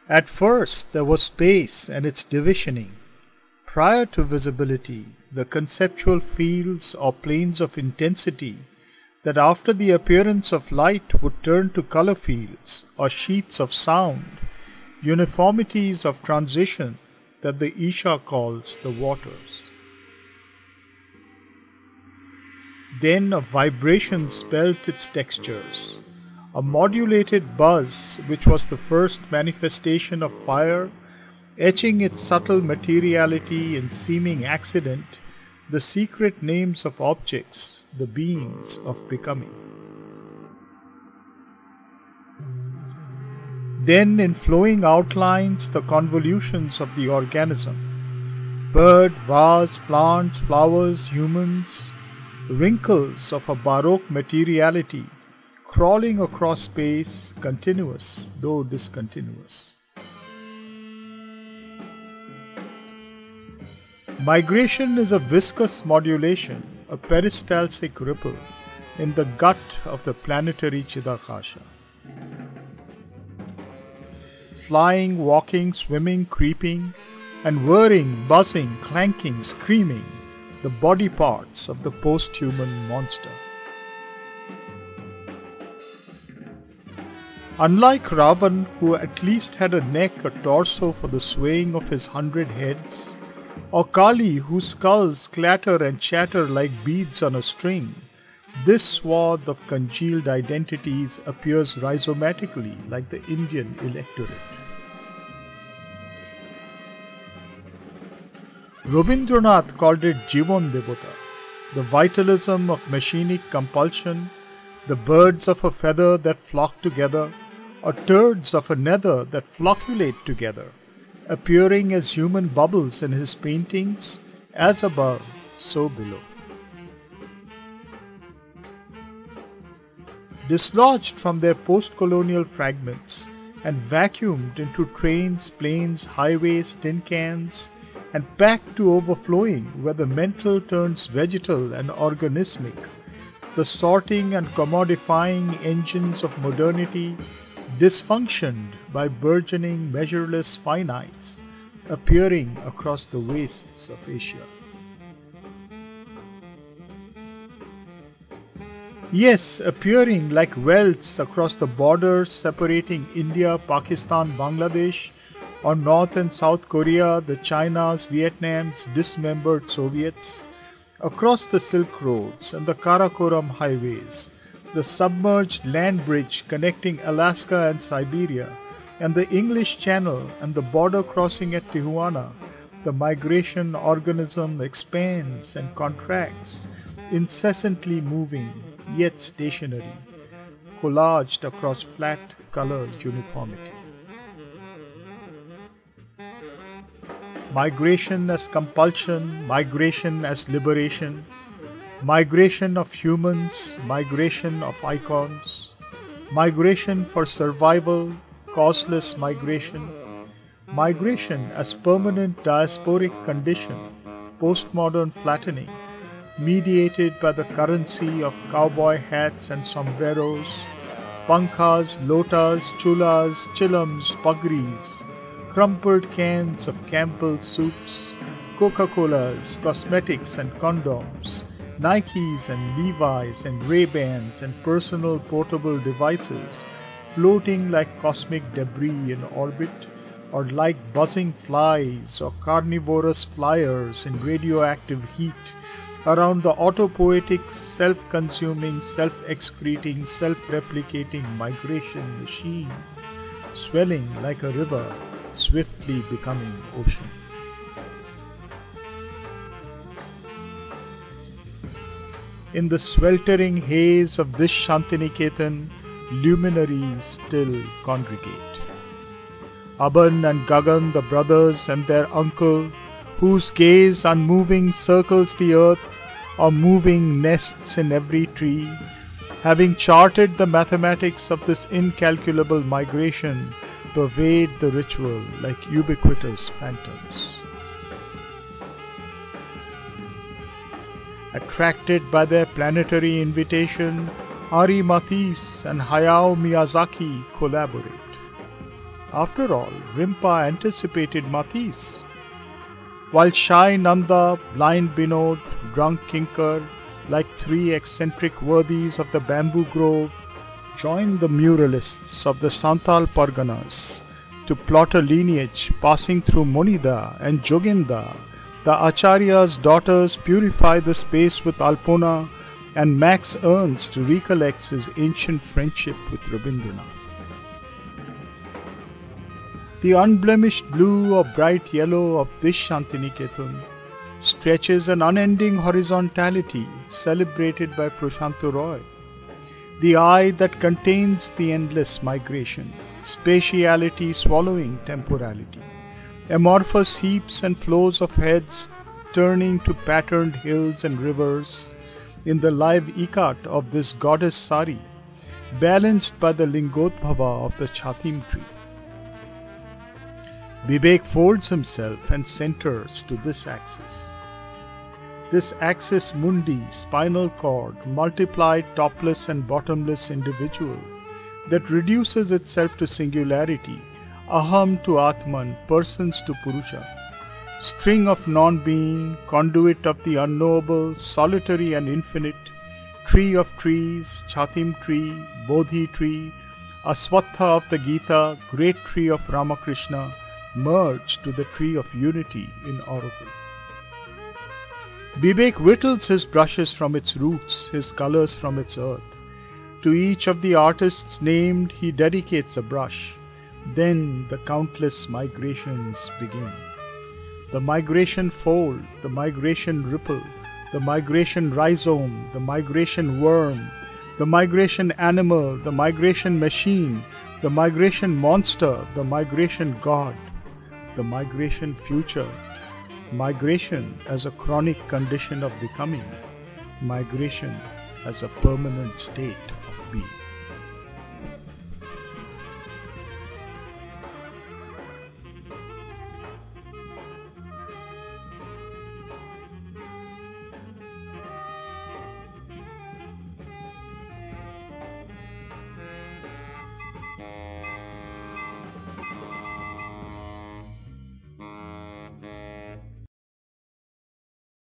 At first there was space and its divisioning. Prior to visibility, the conceptual fields or planes of intensity that after the appearance of light would turn to color fields or sheets of sound, uniformities of transition that the Isha calls the waters. Then a vibration spelt its textures. A modulated buzz, which was the first manifestation of fire, etching its subtle materiality in seeming accident, the secret names of objects, the beings of becoming. Then in flowing outlines, the convolutions of the organism. Bird, vase, plants, flowers, humans, wrinkles of a baroque materiality, crawling across space, continuous though discontinuous. Migration is a viscous modulation, a peristaltic ripple in the gut of the planetary Chidakasha. Flying, walking, swimming, creeping, and whirring, buzzing, clanking, screaming, the body parts of the post-human monster. Unlike Ravan, who at least had a neck, a torso for the swaying of his 100 heads, or Kali, whose skulls clatter and chatter like beads on a string, this swath of congealed identities appears rhizomatically like the Indian electorate. Rabindranath called it Jivan Devata, the vitalism of machinic compulsion, the birds of a feather that flock together, or turds of a nether that flocculate together, appearing as human bubbles in his paintings, as above, so below. Dislodged from their post-colonial fragments and vacuumed into trains, planes, highways, tin cans, and packed to overflowing where the mental turns vegetal and organismic, the sorting and commodifying engines of modernity dysfunctioned by burgeoning measureless finites appearing across the wastes of Asia. Yes, appearing like welts across the borders separating India, Pakistan, Bangladesh, or North and South Korea, the Chinas, Vietnams, dismembered Soviets, across the Silk Roads and the Karakoram highways, the submerged land bridge connecting Alaska and Siberia, and the English Channel and the border crossing at Tijuana, the migration organism expands and contracts, incessantly moving, yet stationary, collaged across flat color uniformity. Migration as compulsion, migration as liberation, migration of humans, migration of icons, migration for survival, causeless migration, migration as permanent diasporic condition, postmodern flattening, mediated by the currency of cowboy hats and sombreros, pankhas, lotas, chulas, chillums, pagris, crumpled cans of Campbell soups, Coca-Colas, cosmetics and condoms, Nikes and Levi's and Ray-Bans and personal portable devices floating like cosmic debris in orbit, or like buzzing flies or carnivorous flyers in radioactive heat around the autopoietic, self-consuming, self-excreting, self-replicating migration machine, swelling like a river, swiftly becoming ocean. In the sweltering haze of this Shantiniketan, luminaries still congregate. Aban and Gagan, the brothers, and their uncle, whose gaze unmoving circles the earth, or moving nests in every tree, having charted the mathematics of this incalculable migration, pervade the ritual like ubiquitous phantoms. Attracted by their planetary invitation, Ari Matisse and Hayao Miyazaki collaborate. After all, Rimpa anticipated Matisse. While shy Nanda, blind Binod, drunk Kinkar, like three eccentric worthies of the bamboo grove, joined the muralists of the Santal Parganas to plot a lineage passing through Monida and Joginda. The Acharya's daughters purify the space with Alpona, and Max Ernst recollects his ancient friendship with Rabindranath. The unblemished blue or bright yellow of this Shantiniketan stretches an unending horizontality celebrated by Prashanta Roy. The eye that contains the endless migration, spatiality swallowing temporality, amorphous heaps and flows of heads turning to patterned hills and rivers in the live ikat of this goddess Sari, balanced by the Lingotbhava of the Chatim tree. Vivek folds himself and centers to this axis. This axis mundi, spinal cord, multiplied topless and bottomless individual that reduces itself to singularity, aham to atman, persons to purusha, string of non-being, conduit of the unknowable, solitary and infinite, tree of trees, Chatim tree, Bodhi tree, Aswatha of the Gita, great tree of Ramakrishna, merged to the tree of unity in Oracle. Vivek whittles his brushes from its roots, his colors from its earth. To each of the artists named, he dedicates a brush. Then the countless migrations begin. The migration fold, the migration ripple, the migration rhizome, the migration worm, the migration animal, the migration machine, the migration monster, the migration god, the migration future, migration as a chronic condition of becoming, migration as a permanent state of being.